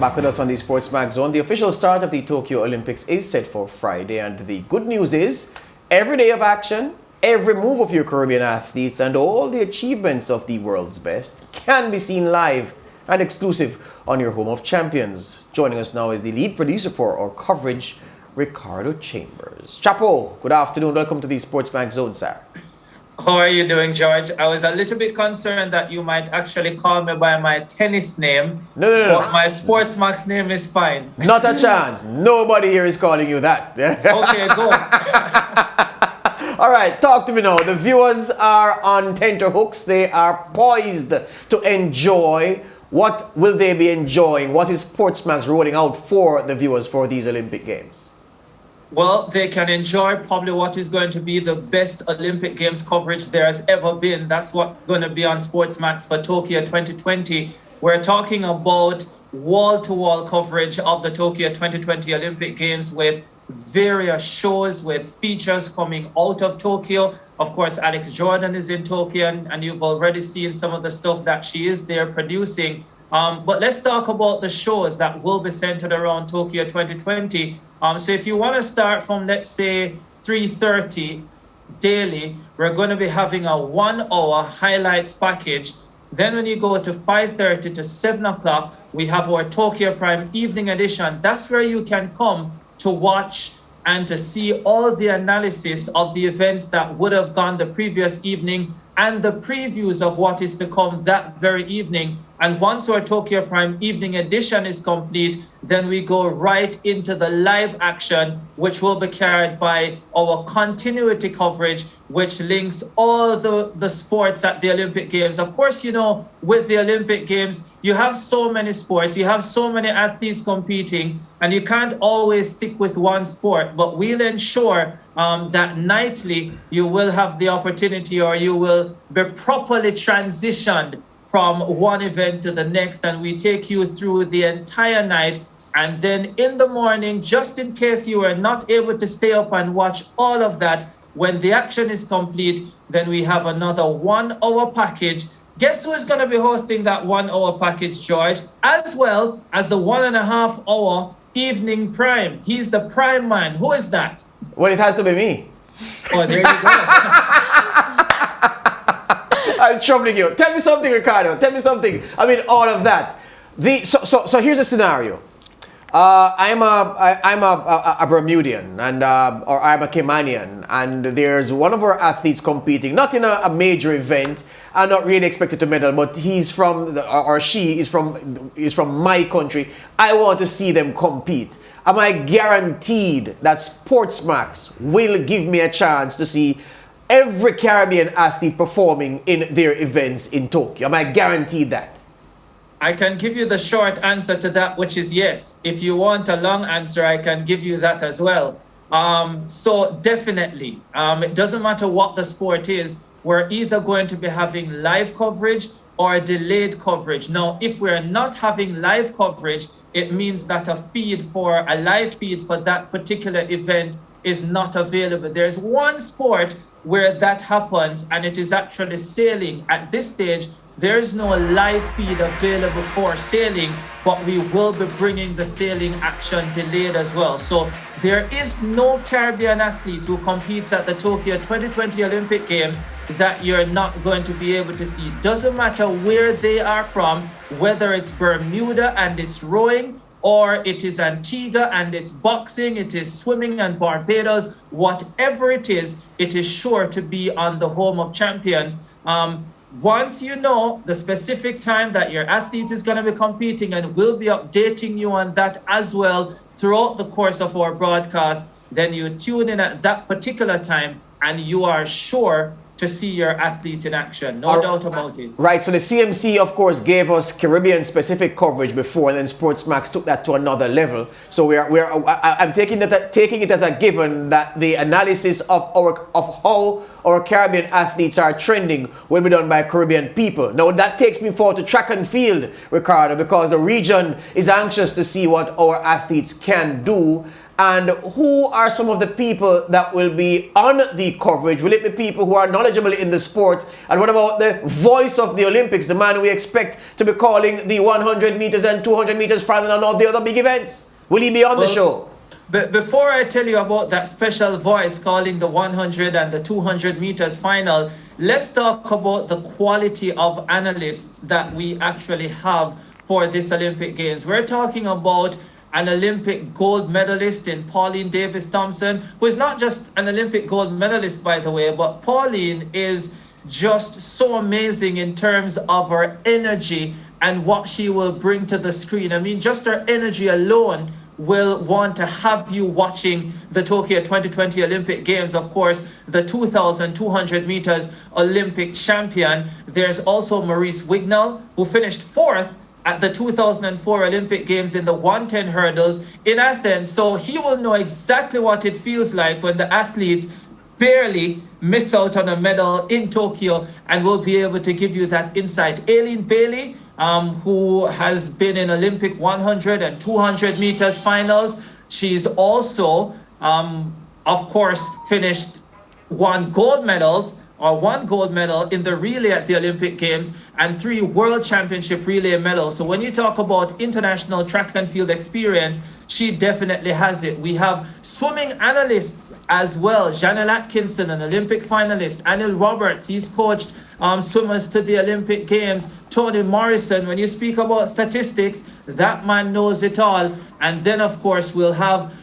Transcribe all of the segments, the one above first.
back with us on the SportsMax Zone. The official start of the Tokyo Olympics is set for Friday, and the good news is every day of action, every move of your Caribbean athletes, and all the achievements of the world's best can be seen live and exclusive on your home of champions. Joining us now is the lead producer for our coverage, Ricardo Chambers. Chapo, good afternoon. Welcome to the SportsMax Zone, sir. How are you doing, George? I was a little bit concerned that you might actually call me by my tennis name. No. But my SportsMax name is fine. Not a chance. Nobody here is calling you that. Okay, go. All right, talk to me now. The viewers are on tenterhooks. They are poised to enjoy. What will they be enjoying? What is SportsMax rolling out for the viewers for these Olympic Games? Well, they can enjoy probably what is going to be the best Olympic Games coverage there has ever been. That's what's going to be on SportsMax for Tokyo 2020. We're talking about wall-to-wall coverage of the Tokyo 2020 Olympic Games with various shows, with features coming out of Tokyo. Of course, Alex Jordan is in Tokyo, and you've already seen some of the stuff that she is there producing. But let's talk about the shows that will be centered around Tokyo 2020. So if you want to start from, let's say, 3:30 daily, we're going to be having a 1-hour highlights package. Then when you go to 5:30 to 7 o'clock, we have our Tokyo Prime Evening Edition. That's where you can come to watch and to see all the analysis of the events that would have gone the previous evening and the previews of what is to come that very evening. And once our Tokyo Prime Evening Edition is complete, then we go right into the live action, which will be carried by our continuity coverage, which links all the sports at the Olympic Games. Of course, you know, with the Olympic Games, you have so many sports, you have so many athletes competing, and you can't always stick with one sport, but we'll ensure that nightly you will have the opportunity, or you will be properly transitioned from one event to the next, and we take you through the entire night. And then in the morning, just in case you are not able to stay up and watch all of that, when the action is complete, then we have another 1-hour package. Guess who is going to be hosting that 1-hour package, George? As well as the 1.5-hour evening prime. He's the prime man. Who is that? Well, it has to be me. Oh, there you go. I'm troubling you. Tell me something, Ricardo. Tell me something. I mean, all of that. So here's a scenario. I'm a Bermudian, and or I'm a Caymanian, and there's one of our athletes competing, not in a major event. I'm not really expected to medal, but he's from or she is from my country. I want to see them compete. Am I guaranteed that SportsMax will give me a chance to see every Caribbean athlete performing in their events in Tokyo? Am I guaranteed that? I can give you the short answer to that, which is yes. If you want a long answer, I can give you that as well. So definitely, it doesn't matter what the sport is, we're either going to be having live coverage or delayed coverage. Now, if we're not having live coverage, it means that a live feed for that particular event is not available. There's one sport where that happens, and it is actually sailing. At this stage, there is no live feed available for sailing, but we will be bringing the sailing action delayed as well. So there is no Caribbean athlete who competes at the Tokyo 2020 Olympic Games that you're not going to be able to see. Doesn't matter where they are from, whether it's Bermuda and it's rowing, or it is Antigua and it's boxing, it is swimming and Barbados, whatever it is sure to be on the home of champions. Once you know the specific time that your athlete is going to be competing, and we'll be updating you on that as well throughout the course of our broadcast, then you tune in at that particular time and you are sure to see your athlete in action. No doubt about it. Right, so the CMC, of course, gave us Caribbean-specific coverage before, and then SportsMax took that to another level. So I'm taking it as a given that the analysis of how our Caribbean athletes are trending will be done by Caribbean people. Now, that takes me forward to track and field, Ricardo, because the region is anxious to see what our athletes can do. And who are some of the people that will be on the coverage? Will it be people who are knowledgeable in the sport? And what about the voice of the Olympics, the man we expect to be calling the 100 meters and 200 meters final and all the other big events? Will he be on the show? But before I tell you about that special voice calling the 100 and the 200 meters final, let's talk about the quality of analysts that we actually have for this Olympic Games. We're talking about an Olympic gold medalist in Pauline Davis-Thompson, who is not just an Olympic gold medalist, by the way, but Pauline is just so amazing in terms of her energy and what she will bring to the screen. I mean, just her energy alone will want to have you watching the Tokyo 2020 Olympic Games. Of course, the 2,200 meters Olympic champion. There's also Maurice Wignall, who finished 4th at the 2004 Olympic Games in the 110 hurdles in Athens. So he will know exactly what it feels like when the athletes barely miss out on a medal in Tokyo, and will be able to give you that insight. Aileen Bailey, who has been in Olympic 100 and 200 meters finals. She's also, of course, finished one gold medal in the relay at the Olympic Games and 3 World Championship relay medals. So when you talk about international track and field experience, she definitely has it. We have swimming analysts as well. Janelle Atkinson, an Olympic finalist. Anil Roberts, he's coached swimmers to the Olympic Games. Tony Morrison, when you speak about statistics, that man knows it all. And then, of course, we'll have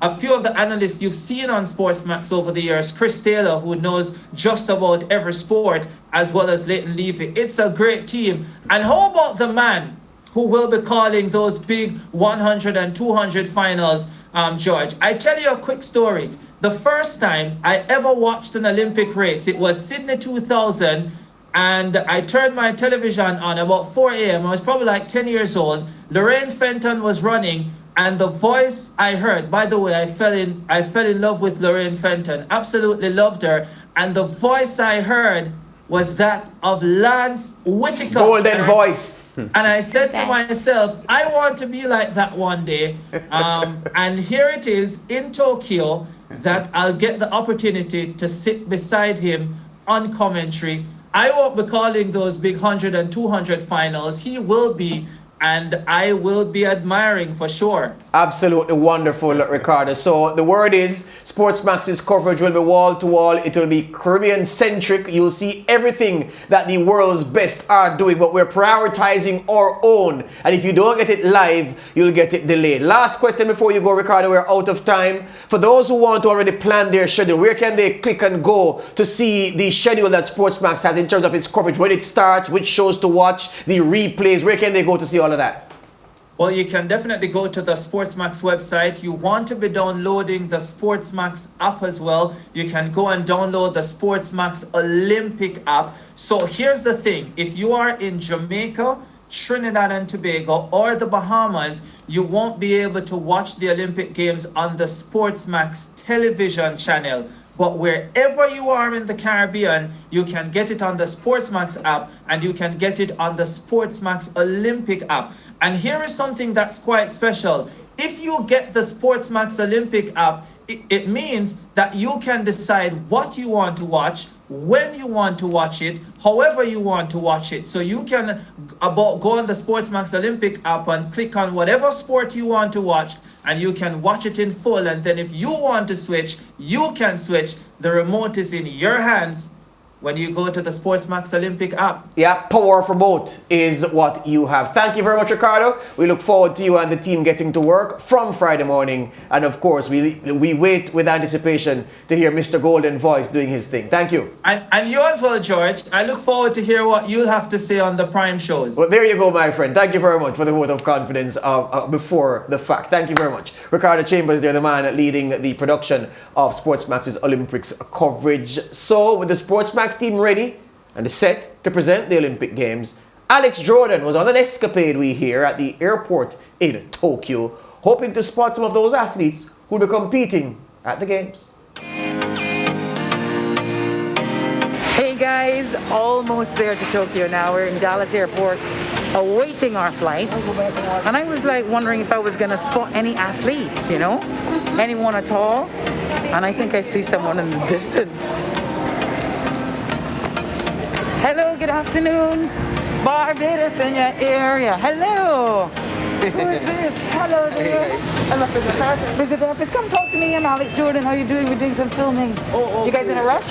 a few of the analysts you've seen on SportsMax over the years. Chris Taylor, who knows just about every sport, as well as Leighton Levy. It's a great team. And how about the man who will be calling those big 100 and 200 finals, George? I tell you a quick story. The first time I ever watched an Olympic race, it was Sydney 2000, and I turned my television on about 4 a.m. I was probably like 10 years old. Lorraine Fenton was running, and the voice I heard, by the way, I fell in love with Lorraine Fenton, absolutely loved her, and the voice I heard was that of Lance Whitaker. Golden voice. And I said to myself, I want to be like that one day. And here it is in Tokyo that I'll get the opportunity to sit beside him on commentary. I won't be calling those big 100 and 200 finals. He will be, and I will be admiring for sure. Absolutely wonderful, Ricardo. So the word is SportsMax's coverage will be wall to wall. It will be Caribbean centric. You'll see everything that the world's best are doing, but we're prioritizing our own. And if you don't get it live, you'll get it delayed. Last question before you go, Ricardo. We're out of time. For those who want to already plan their schedule, where can they click and go to see the schedule that SportsMax has in terms of its coverage, when it starts, which shows to watch, the replays? Where can they go to see all of that? Well, you can definitely go to the SportsMax website. You want to be downloading the SportsMax app as well. You can go and download the SportsMax Olympic app. So here's the thing. If you are in Jamaica, Trinidad and Tobago, or the Bahamas, you won't be able to watch the Olympic Games on the SportsMax television channel. But wherever you are in the Caribbean, you can get it on the SportsMax app, and you can get it on the SportsMax Olympic app. And here is something that's quite special. If you get the SportsMax Olympic app, it means that you can decide what you want to watch, when you want to watch it, however you want to watch it. So you can go on the SportsMax Olympic app and click on whatever sport you want to watch, and you can watch it in full. And then if you want to switch, you can switch. The remote is in your hands when you go to the SportsMax Olympic app. Yeah, power of remote is what you have. Thank you very much, Ricardo. We look forward to you and the team getting to work from Friday morning. And of course, we wait with anticipation to hear Mr. Golden Voice doing his thing. Thank you. And you as well, George. I look forward to hear what you'll have to say on the Prime shows. Well, there you go, my friend. Thank you very much for the vote of confidence before the fact. Thank you very much. Ricardo Chambers, they're the man leading the production of SportsMax's Olympics coverage. So, with the SportsMax team ready and set to present the Olympic Games, Alex Jordan was on an escapade, we hear, at the airport in Tokyo, hoping to spot some of those athletes who will be competing at the Games. Hey guys, almost there to Tokyo now. We're in Dallas Airport. awaiting our flight, and I was like wondering if I was gonna spot any athletes, you know, anyone at all, and I think I see someone in the distance. Hello, good afternoon. Barbados in your area. Hello. Who is this? Hello there. I'm a physiotherapist. Come talk to me. I'm Alex Jordan. How you doing? We're doing some filming. Oh, you guys in a rush?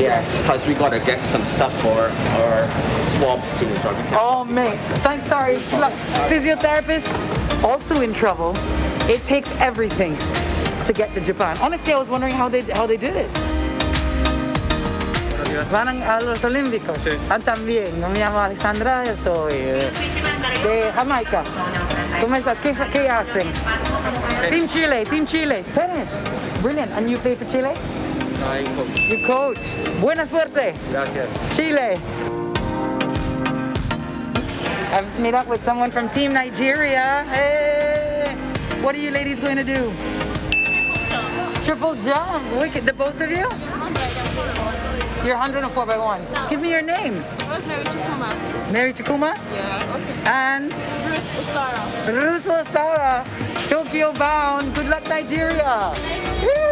Yes, because we got to get some stuff for our swabs too. So we can't. Oh, mate. Thanks. Sorry. Look, physiotherapists also in trouble. It takes everything to get to Japan. Honestly, I was wondering how they did it. Van a los Olímpicos. Sí. También. Me llamo Alexandra. Estoy de Jamaica. ¿Cómo estás? ¿Qué hacen? Team Chile. Team Chile. Tennis. Brilliant. And you play for Chile? I coach. You coach. Buena suerte. Gracias. Chile. I've met up with someone from Team Nigeria. Hey! What are you ladies going to do? Triple jump. Wicked. The both of you? You're 100 and 4x1. Give me your names. Rosemary Chukuma. Mary Chukuma Yeah, okay. and Ruth Usara. Russo Sara. Tokyo bound. Good luck, Nigeria. Woo!